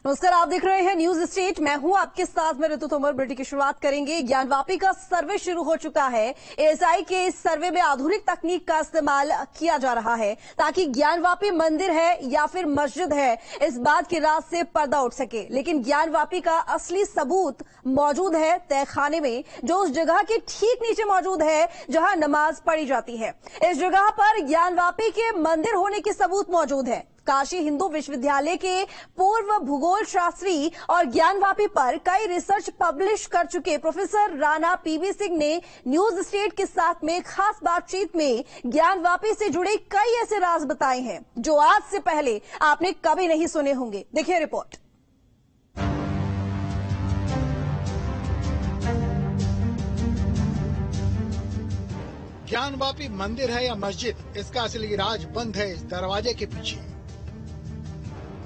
नमस्कार, आप देख रहे हैं न्यूज स्टेट। मैं हूं आपके साथ में ऋतु तोमर। बुलेटिन की शुरुआत करेंगे। ज्ञानवापी का सर्वे शुरू हो चुका है। एएसआई के इस सर्वे में आधुनिक तकनीक का इस्तेमाल किया जा रहा है ताकि ज्ञानवापी मंदिर है या फिर मस्जिद है, इस बात की रात से पर्दा उठ सके। लेकिन ज्ञानवापी का असली सबूत मौजूद है तहखाने में, जो उस जगह के ठीक नीचे मौजूद है जहां नमाज पढ़ी जाती है। इस जगह पर ज्ञानवापी के मंदिर होने के सबूत मौजूद है। काशी हिंदू विश्वविद्यालय के पूर्व भूगोल शास्त्री और ज्ञानवापी पर कई रिसर्च पब्लिश कर चुके प्रोफेसर राणा पीवी सिंह ने न्यूज स्टेट के साथ में खास बातचीत में ज्ञानवापी से जुड़े कई ऐसे राज बताए हैं जो आज से पहले आपने कभी नहीं सुने होंगे। देखिए रिपोर्ट। ज्ञानवापी मंदिर है या मस्जिद, इसका असली राज बंद है इस दरवाजे के पीछे।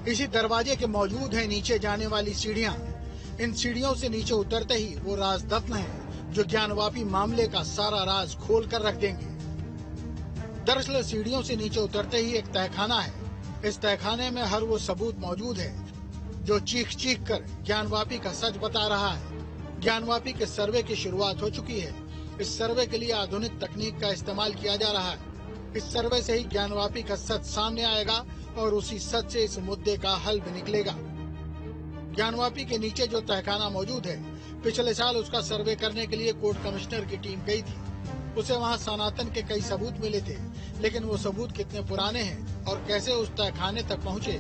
इसी दरवाजे के मौजूद है नीचे जाने वाली सीढ़ियां। इन सीढ़ियों से नीचे उतरते ही वो राज दफन है जो ज्ञानवापी मामले का सारा राज खोल कर रख देंगे। दरअसल सीढ़ियों से नीचे उतरते ही एक तहखाना है। इस तहखाने में हर वो सबूत मौजूद है जो चीख चीख कर ज्ञानवापी का सच बता रहा है। ज्ञानवापी के सर्वे की शुरुआत हो चुकी है। इस सर्वे के लिए आधुनिक तकनीक का इस्तेमाल किया जा रहा है। इस सर्वे से ही ज्ञानवापी का सच सामने आएगा और उसी सच से इस मुद्दे का हल भी निकलेगा। ज्ञानवापी के नीचे जो तहखाना मौजूद है, पिछले साल उसका सर्वे करने के लिए कोर्ट कमिश्नर की टीम गई थी। उसे वहां सनातन के कई सबूत मिले थे, लेकिन वो सबूत कितने पुराने हैं और कैसे उस तहखाने तक पहुँचे,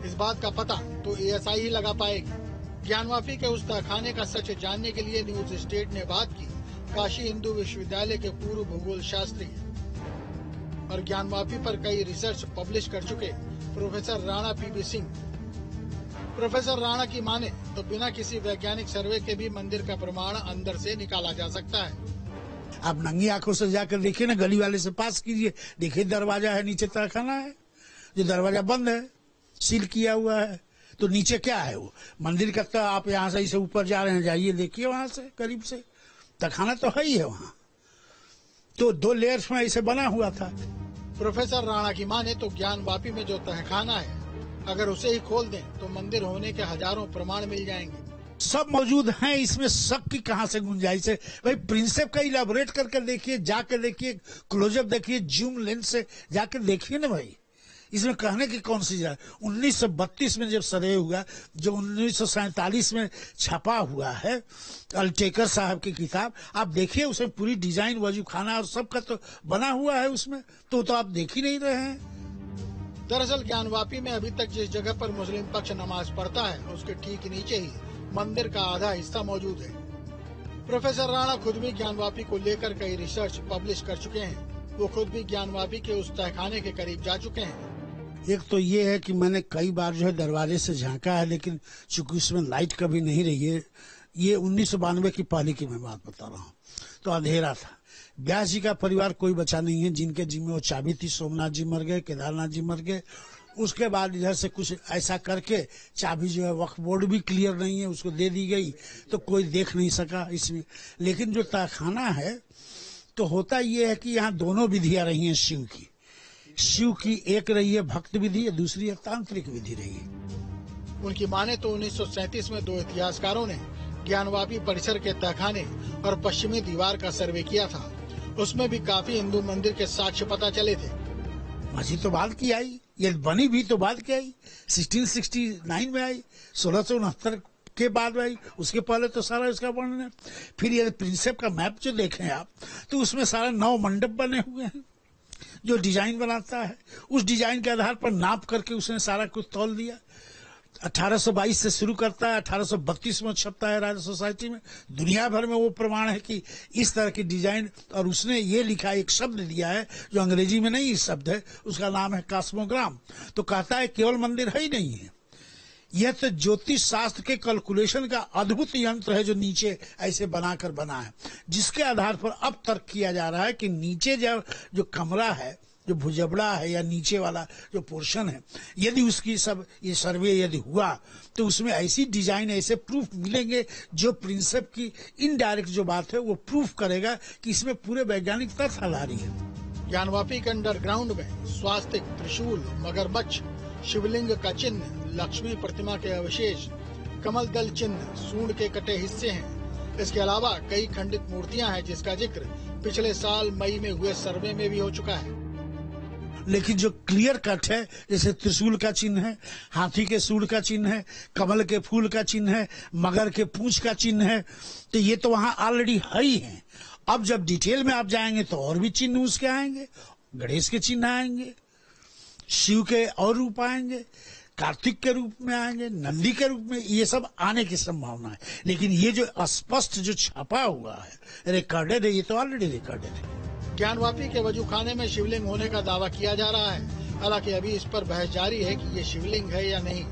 इस बात का पता तो एएसआई ही लगा पाएगी। ज्ञानवापी के उस तहखाने का सच जानने के लिए न्यूज स्टेट ने बात की काशी हिंदू विश्वविद्यालय के पूर्व भूगोल शास्त्री और ज्ञानवापी पर कई रिसर्च पब्लिश कर चुके professor Rana PV Singh. Professor Rana की माने तो बिना किसी वैज्ञानिक सर्वे के भी मंदिर का प्रमाण अंदर से निकाला जा सकता है। आप नंगी आंखों से जाकर देखिए ना, गली वाले से पास कीजिए, देखिए दरवाजा है, नीचे तहखाना है। जो दरवाजा बंद है, सील किया हुआ है, तो नीचे क्या है वो मंदिर का। तो आप यहाँ से इसे ऊपर जा रहे हैं, जाइए देखिए वहां से करीब से, तहखाना तो है ही है वहाँ। तो 2 लेयर्स में इसे बना हुआ था। प्रोफेसर राणा की माने तो ज्ञानवापी में जो तहखाना है, अगर उसे ही खोल दें तो मंदिर होने के हजारों प्रमाण मिल जाएंगे। सब मौजूद हैं, इसमें शक की कहां से गुंजाइश है। भाई प्रिंसिप का इलाबोरेट करके देखिए, जाके देखिए, क्लोजअप देखिए, जूम लेंस से जाके देखिए ना भाई, इसमें कहने की कौन सी है। 1932 में जब सर्वे हुआ, जो 1947 में छपा हुआ है अल्टेकर साहब की किताब, आप देखिए उसमें पूरी डिजाइन वजू खाना और सबका तो बना हुआ है उसमें, तो आप देख ही नहीं रहे हैं। दरअसल ज्ञानवापी में अभी तक जिस जगह पर मुस्लिम पक्ष नमाज पढ़ता है, उसके ठीक नीचे ही मंदिर का आधा हिस्सा मौजूद है। प्रोफेसर राणा खुद भी ज्ञानवापी को लेकर कई रिसर्च पब्लिश कर चुके हैं। वो खुद भी ज्ञानवापी के उस तहखाने के करीब जा चुके हैं। एक तो ये है कि मैंने कई बार जो है दरवाजे से झांका है, लेकिन चूंकि उसमें लाइट कभी नहीं रही है। ये 1992 की पहले की मैं बात बता रहा हूँ, तो अंधेरा था। व्यास जी का परिवार कोई बचा नहीं है जिनके जिम्मे वो चाबी थी। सोमनाथ जी मर गए, केदारनाथ जी मर गए। उसके बाद इधर से कुछ ऐसा करके चाबी जो है वक्फ बोर्ड भी क्लियर नहीं है, उसको दे दी गई, तो कोई देख नहीं सका इसमें। लेकिन जो तहखाना है, तो होता ये है कि यहाँ दोनों विधियां रही हैं शिव की। शिव की एक रही है भक्त विधि, दूसरी है तांत्रिक विधि रही है। उनकी माने तो 1937 में 2 इतिहासकारों ने ज्ञानवापी परिसर के तहखाने और पश्चिमी दीवार का सर्वे किया था। उसमें भी काफी हिंदू मंदिर के साक्ष्य पता चले थे। मस्जिद तो बाद की आई, ये बनी भी तो बाद की आई, 1669 में आई, 1669 के बाद आई। उसके पहले तो सारा इसका वर्णन है। फिर ये प्रिंसेप का मैप जो देखें आप, तो उसमें सारा 9 मंडप बने हुए हैं। जो डिजाइन बनाता है, उस डिजाइन के आधार पर नाप करके उसने सारा कुछ तौल दिया। 1822 से शुरू करता है, 1832 में छपता है राजा सोसाइटी में। दुनिया भर में वो प्रमाण है कि इस तरह की डिजाइन। और उसने ये लिखा, एक शब्द दिया है जो अंग्रेजी में नहीं शब्द है, उसका नाम है कॉस्मोग्राम। तो कहता है केवल मंदिर है ही नहीं है, यह तो ज्योतिष शास्त्र के कैलकुलेशन का अद्भुत यंत्र है जो नीचे ऐसे बनाकर बना है, जिसके आधार पर अब तर्क किया जा रहा है कि नीचे जो कमरा है, जो भुजबड़ा है या नीचे वाला जो पोर्शन है, यदि उसकी सब ये सर्वे यदि हुआ तो उसमें ऐसी डिजाइन, ऐसे प्रूफ मिलेंगे जो प्रिंसिप की इनडायरेक्ट जो बात है वो प्रूफ करेगा कि इसमें पूरे वैज्ञानिक तथ्य आधारी है। ज्ञानवापी के अंडरग्राउंड में स्वास्तिक, त्रिशूल, मगरमच्छ, शिवलिंग का चिन्ह, लक्ष्मी प्रतिमा के अवशेष, कमल दल चिन्ह, सूंड के कटे हिस्से हैं। इसके अलावा कई खंडित मूर्तियां हैं जिसका जिक्र पिछले साल मई में हुए सर्वे में भी हो चुका है। लेकिन जो क्लियर कट है, जैसे त्रिशूल का चिन्ह है, हाथी के सूंड का चिन्ह है, कमल के फूल का चिन्ह है, मगर के पूंछ का चिन्ह है, तो ये तो वहां ऑलरेडी है ही है। अब जब डिटेल में आप जाएंगे तो और भी चिन्ह उसके आएंगे, गणेश के चिन्ह आएंगे, शिव के और रूप आएंगे, कार्तिक के रूप में आएंगे, नंदी के रूप में, ये सब आने की संभावना है। लेकिन ये जो स्पष्ट जो छपा हुआ है, रिकॉर्डेड है, ये तो ऑलरेडी रिकॉर्डेड है। ज्ञानवापी के वजूखाने में शिवलिंग होने का दावा किया जा रहा है। हालांकि अभी इस पर बहस जारी है कि ये शिवलिंग है या नहीं।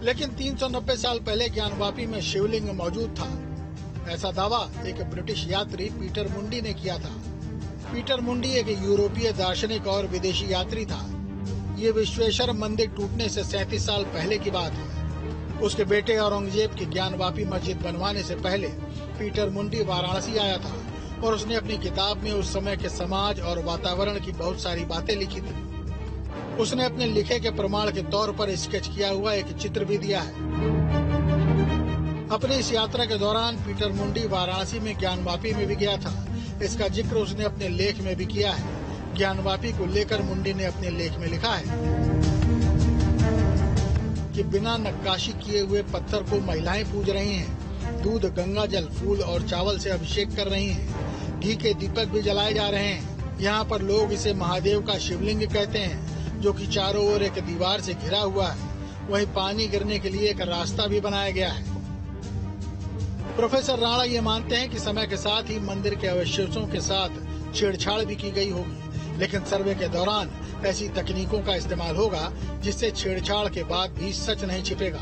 लेकिन 390 साल पहले ज्ञानवापी में शिवलिंग मौजूद था, ऐसा दावा एक ब्रिटिश यात्री पीटर मुंडी ने किया था। पीटर मुंडी एक यूरोपीय दार्शनिक और विदेशी यात्री था। ये विश्वेश्वर मंदिर टूटने से 37 साल पहले की बात है। उसके बेटे औरंगजेब की ज्ञानवापी मस्जिद बनवाने से पहले पीटर मुंडी वाराणसी आया था और उसने अपनी किताब में उस समय के समाज और वातावरण की बहुत सारी बातें लिखी थी। उसने अपने लिखे के प्रमाण के तौर पर स्केच किया हुआ एक चित्र भी दिया है। अपनी इस यात्रा के दौरान पीटर मुंडी वाराणसी में ज्ञानवापी में भी गया था। इसका जिक्र उसने अपने लेख में भी किया है। ज्ञानवापी को लेकर मुंडी ने अपने लेख में लिखा है कि बिना नक्काशी किए हुए पत्थर को महिलाएं पूज रही हैं, दूध, गंगा जल, फूल और चावल से अभिषेक कर रही हैं, घी के दीपक भी जलाए जा रहे हैं। यहाँ पर लोग इसे महादेव का शिवलिंग कहते हैं, जो कि चारों ओर एक दीवार से घिरा हुआ है। वहीं पानी गिरने के लिए एक रास्ता भी बनाया गया है। प्रोफेसर राणा ये मानते हैं कि समय के साथ ही मंदिर के अवशेषों के साथ छेड़छाड़ भी की गई होगी, लेकिन सर्वे के दौरान ऐसी तकनीकों का इस्तेमाल होगा जिससे छेड़छाड़ के बाद भी सच नहीं छिपेगा।